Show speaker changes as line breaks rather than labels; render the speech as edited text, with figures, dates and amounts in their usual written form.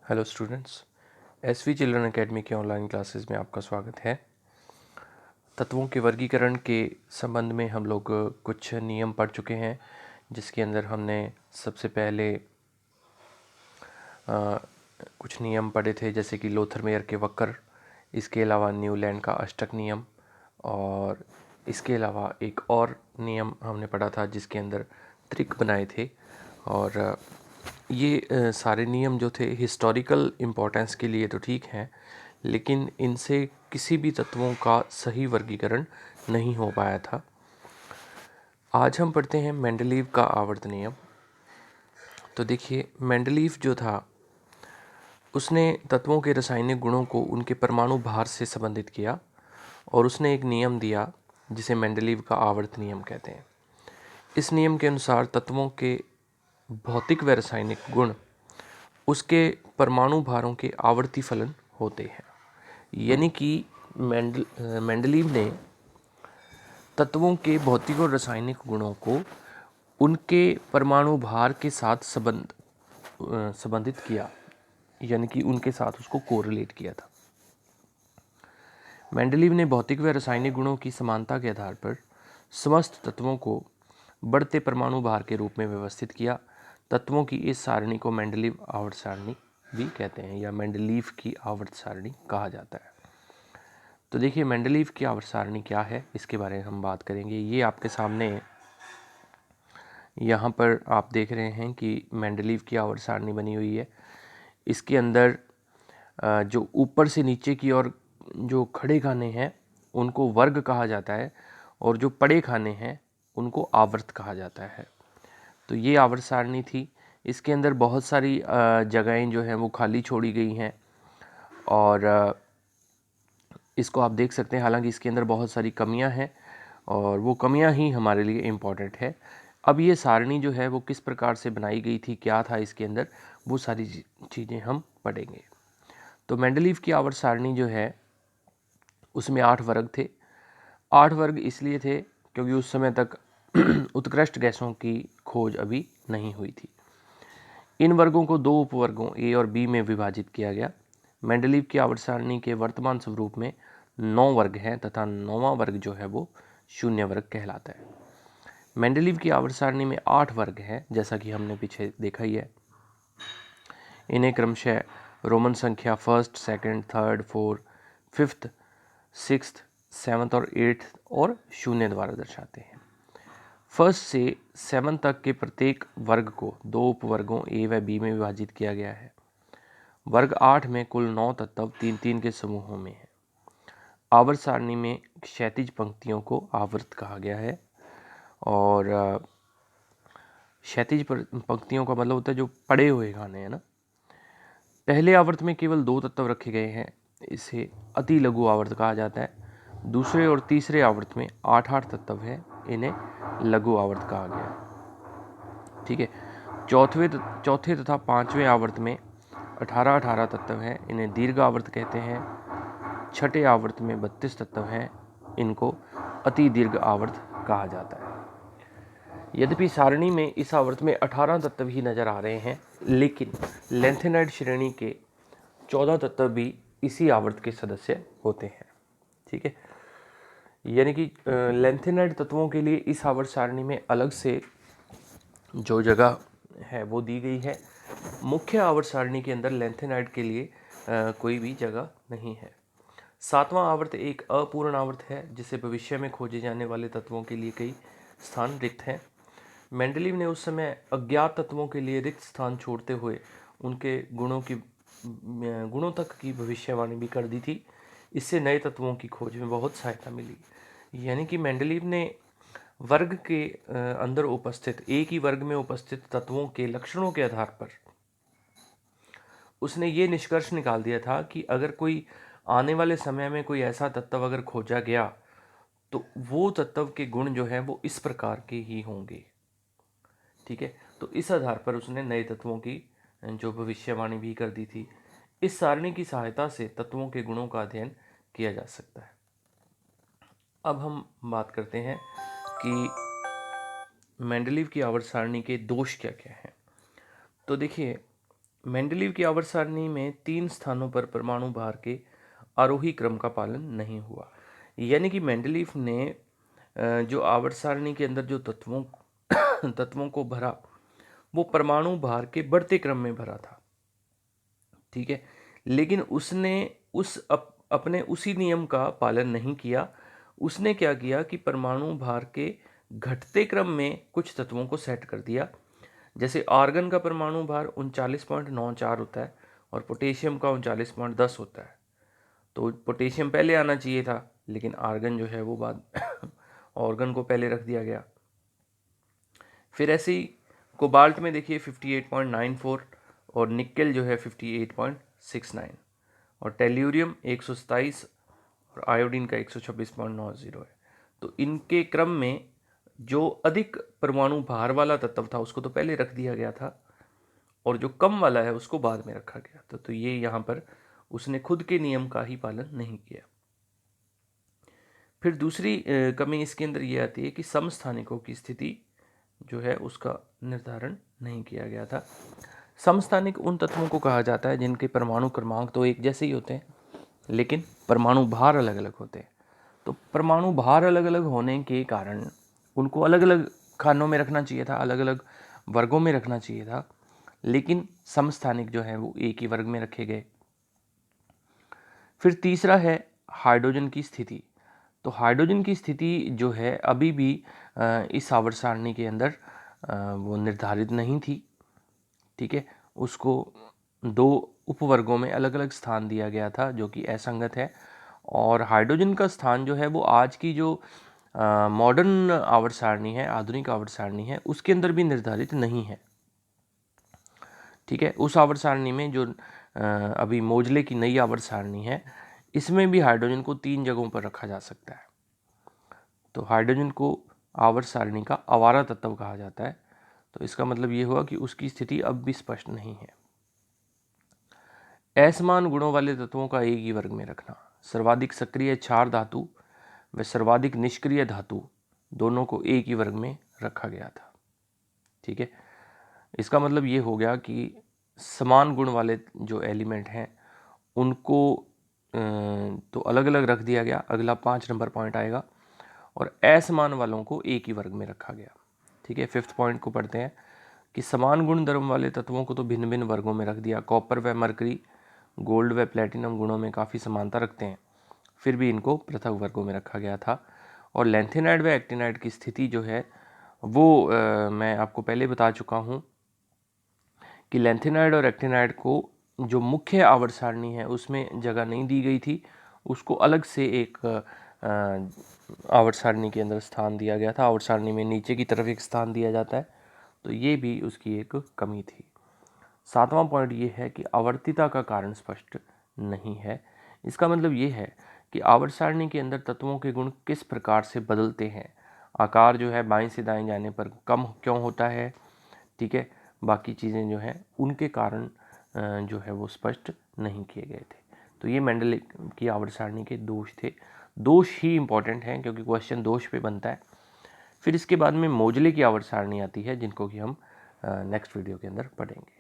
Hello students, SV children academy के online classes में आपका स्वागत है। तत्वों के वर्गीकरण के संबंध में हम लोग कुछ नियम पढ़ चुके हैं, जिसके अंदर हमने सबसे पहले कुछ नियम पढ़े थे, जैसे कि लोथरमेयर के वक्र, इसके अलावा न्यूलैंड का अष्टक नियम, और इसके अलावा एक और नियम हमने पढ़ा था जिसके अंदर त्रिक बनाए थे। और ये सारे नियम जो थे हिस्टोरिकल इम्पोर्टेंस के लिए तो ठीक हैं, लेकिन इनसे किसी भी तत्वों का सही वर्गीकरण नहीं हो पाया था। आज हम पढ़ते हैं मेंडलीव का आवर्त नियम। तो देखिए, मेंडलीव जो था उसने तत्वों के रासायनिक गुणों को उनके परमाणु भार से संबंधित किया, और उसने एक नियम दिया जिसे मेंडलीव का आवर्त नियम कहते हैं। इस नियम के अनुसार तत्वों के भौतिक व रासायनिक गुण उसके परमाणु भारों के आवर्ती फलन होते हैं। यानी कि मेंडलीव ने तत्वों के भौतिक और रासायनिक गुणों को उनके परमाणु भार के साथ संबंधित किया, यानी कि उनके साथ उसको कोरिलेट किया था। मेंडलीव ने भौतिक व रासायनिक गुणों की समानता के आधार पर समस्त तत्वों को बढ़ते परमाणु भार के रूप में व्यवस्थित किया। तत्वों की इस सारणी को मेंडलीव आवर्त सारणी भी कहते हैं, या मेंडलीव की आवर्त सारणी कहा जाता है। तो देखिए, मेंडलीव की आवर्त सारणी क्या है, इसके बारे में हम बात करेंगे। ये आपके सामने यहाँ पर आप देख रहे हैं कि मेंडलीव की आवर्त सारणी बनी हुई है। इसके अंदर जो ऊपर से नीचे की ओर जो खड़े खाने हैं उनको वर्ग कहा जाता है, और जो पड़े खाने हैं उनको आवर्त कहा जाता है। तो ये आवर्त सारणी थी। इसके अंदर बहुत सारी जगहें जो हैं वो खाली छोड़ी गई हैं, और इसको आप देख सकते हैं। हालांकि इसके अंदर बहुत सारी कमियां हैं, और वो कमियां ही हमारे लिए इम्पॉर्टेंट है। अब ये सारणी जो है वो किस प्रकार से बनाई गई थी, क्या था इसके अंदर, वो सारी चीज़ें हम पढ़ेंगे। तो मेंडलीव की आवर्त सारणी जो है उसमें 8 वर्ग थे। 8 वर्ग इसलिए थे क्योंकि उस समय तक उत्कृष्ट गैसों की खोज अभी नहीं हुई थी। इन वर्गों को 2 उपवर्गों ए और बी में विभाजित किया गया। मेंडलीव की आवर्त सारणी के वर्तमान स्वरूप में 9 वर्ग हैं, तथा 9वां वर्ग जो है वो शून्य वर्ग कहलाता है। मेंडलीव की आवर्त सारणी में 8 वर्ग हैं, जैसा कि हमने पीछे देखा ही है। इन्हें क्रमशः रोमन संख्या first, second, third, fourth, fifth, sixth, seventh और एट्थ और शून्य द्वारा दर्शाते हैं। फर्स्ट से 7 तक के प्रत्येक वर्ग को 2 उपवर्गों ए व बी में विभाजित किया गया है। वर्ग 8 में कुल 9 तत्व 3-3 के समूहों में है। आवर्त सारणी में क्षैतिज पंक्तियों को आवर्त कहा गया है, और क्षैतिज पंक्तियों का मतलब होता है जो पड़े हुए खाने हैं ना। पहले आवर्त में केवल 2 तत्व रखे गए हैं, इसे अति लघु आवर्त कहा जाता है। दूसरे और तीसरे आवर्त में 8-8 तत्व हैं, इन्हें लघु आवर्त कहा गया है। ठीक है। चौथे तथा 5वें आवर्त में 18-18 तत्व हैं, इन्हें दीर्घ आवर्त कहते हैं। छठे आवर्त में 32 तत्व हैं, इनको अति दीर्घ आवर्त कहा जाता है। यद्यपि सारणी में इस आवर्त में 18 तत्व ही नजर आ रहे हैं, लेकिन लेंथेनाइड श्रेणी के 14 तत्व भी इसी आवर्त के सदस्य होते हैं। ठीक है। यानी कि लेंथेनाइड तत्वों के लिए इस आवर्त सारणी में अलग से जो जगह है वो दी गई है। मुख्य आवर्त सारणी के अंदर लेंथेनाइड के लिए कोई भी जगह नहीं है। 7वां आवर्त एक अपूर्ण आवर्त है, जिसे भविष्य में खोजे जाने वाले तत्वों के लिए कई स्थान रिक्त हैं। मेंडलीव ने उस समय अज्ञात तत्वों के लिए रिक्त स्थान छोड़ते हुए उनके गुणों तक की भविष्यवाणी भी कर दी थी। इससे नए तत्वों की खोज में बहुत सहायता मिली। यानी कि मेंडलीव ने वर्ग के अंदर उपस्थित, एक ही वर्ग में उपस्थित तत्वों के लक्षणों के आधार पर उसने ये निष्कर्ष निकाल दिया था कि अगर कोई आने वाले समय में कोई ऐसा तत्व अगर खोजा गया तो वो तत्व के गुण जो है वो इस प्रकार के ही होंगे। ठीक है। तो इस आधार पर उसने नए तत्वों की जो भविष्यवाणी भी कर दी थी। इस सारणी की सहायता से तत्वों के गुणों का अध्ययन किया जा सकता है। अब हम बात करते हैं कि मेंडलीव की आवर्त सारणी के दोष क्या क्या हैं। तो देखिए, मेंडलीव की आवर्त सारणी में 3 स्थानों पर परमाणु भार के आरोही क्रम का पालन नहीं हुआ। यानी कि मेंडलीव ने जो आवर्त सारणी के अंदर जो तत्वों को भरा वो परमाणु भार के बढ़ते क्रम में भरा था, ठीक है। लेकिन उसने अपने उसी नियम का पालन नहीं किया। उसने क्या किया कि परमाणु भार के घटते क्रम में कुछ तत्वों को सेट कर दिया। जैसे आर्गन का परमाणु भार 39.94 होता है और पोटेशियम का 39.10 होता है। तो पोटेशियम पहले आना चाहिए था, लेकिन आर्गन जो है वो बाद ऑर्गन को पहले रख दिया गया। फिर ऐसे ही कोबाल्ट में देखिए 58.94 और निकेल जो है 58.69 और टेल्यूरियम 127 और आयोडीन का 126.90 है। तो इनके क्रम में जो अधिक परमाणु भार वाला तत्व था उसको तो पहले रख दिया गया था और जो कम वाला है उसको बाद में रखा गया था। तो ये यहाँ पर उसने खुद के नियम का ही पालन नहीं किया। फिर दूसरी कमी इसके अंदर ये आती है कि समस्थानिकों की स्थिति जो है उसका निर्धारण नहीं किया गया था। समस्थानिक उन तत्वों को कहा जाता है जिनके परमाणु क्रमांक तो एक जैसे ही होते हैं, लेकिन परमाणु भार अलग अलग होते हैं। तो परमाणु भार अलग अलग होने के कारण उनको अलग अलग खानों में रखना चाहिए था, अलग अलग वर्गों में रखना चाहिए था, लेकिन समस्थानिक जो है वो एक ही वर्ग में रखे गए। फिर तीसरा है हाइड्रोजन की स्थिति। तो हाइड्रोजन की स्थिति जो है अभी भी इस आवर्त सारणी के अंदर वो निर्धारित नहीं थी, ठीक है। उसको 2 उपवर्गों में अलग अलग स्थान दिया गया था जो कि असंगत है। और हाइड्रोजन का स्थान जो है वो आज की जो मॉडर्न आवर्त सारणी है, आधुनिक आवर्त सारणी है, उसके अंदर भी निर्धारित नहीं है, ठीक है। उस आवर्त सारणी में जो अभी मोजले की नई आवर्त सारणी है, इसमें भी हाइड्रोजन को 3 जगहों पर रखा जा सकता है। तो हाइड्रोजन को आवर्त सारणी का आवारा तत्व कहा जाता है। तो इसका मतलब ये हुआ कि उसकी स्थिति अब भी स्पष्ट नहीं है। असमान गुणों वाले तत्वों का एक ही वर्ग में रखना। सर्वाधिक सक्रिय क्षार धातु व सर्वाधिक निष्क्रिय धातु दोनों को एक ही वर्ग में रखा गया था, ठीक है। इसका मतलब ये हो गया कि समान गुण वाले जो एलिमेंट हैं उनको तो अलग अलग रख दिया गया। अगला 5 नंबर पॉइंट आएगा। और असमान वालों को एक ही वर्ग में रखा गया, ठीक है। 5th पॉइंट को पढ़ते हैं कि समान गुण धर्म वाले तत्वों को तो भिन्न भिन्न वर्गों में रख दिया। कॉपर व मरकरी, गोल्ड व प्लेटिनम गुणों में काफ़ी समानता रखते हैं, फिर भी इनको पृथक वर्गों में रखा गया था। और लैंथेनाइड व एक्टिनाइड की स्थिति जो है वो मैं आपको पहले बता चुका हूँ कि लैंथेनाइड और एक्टिनाइड को जो मुख्य आवर्त सारणी है उसमें जगह नहीं दी गई थी, उसको अलग से एक आवर्त सारणी के अंदर स्थान दिया गया था। आवर्त सारणी में नीचे की तरफ एक स्थान दिया जाता है, तो ये भी उसकी एक कमी थी। 7वां पॉइंट ये है कि आवर्तिता का कारण स्पष्ट नहीं है। इसका मतलब ये है कि आवर्त सारणी के अंदर तत्वों के गुण किस प्रकार से बदलते हैं। आकार जो है बाएं से दाएं जाने पर कम क्यों होता है, ठीक है। बाकी चीज़ें जो हैं उनके कारण जो है वो स्पष्ट नहीं किए गए थे। तो ये मेंडलीव की आवर्त सारणी के दोष थे। दोष ही इम्पॉर्टेंट हैं क्योंकि क्वेश्चन दोष पे बनता है। फिर इसके बाद में मोजले की आवर्त सारणी आती है जिनको कि हम नेक्स्ट वीडियो के अंदर पढ़ेंगे।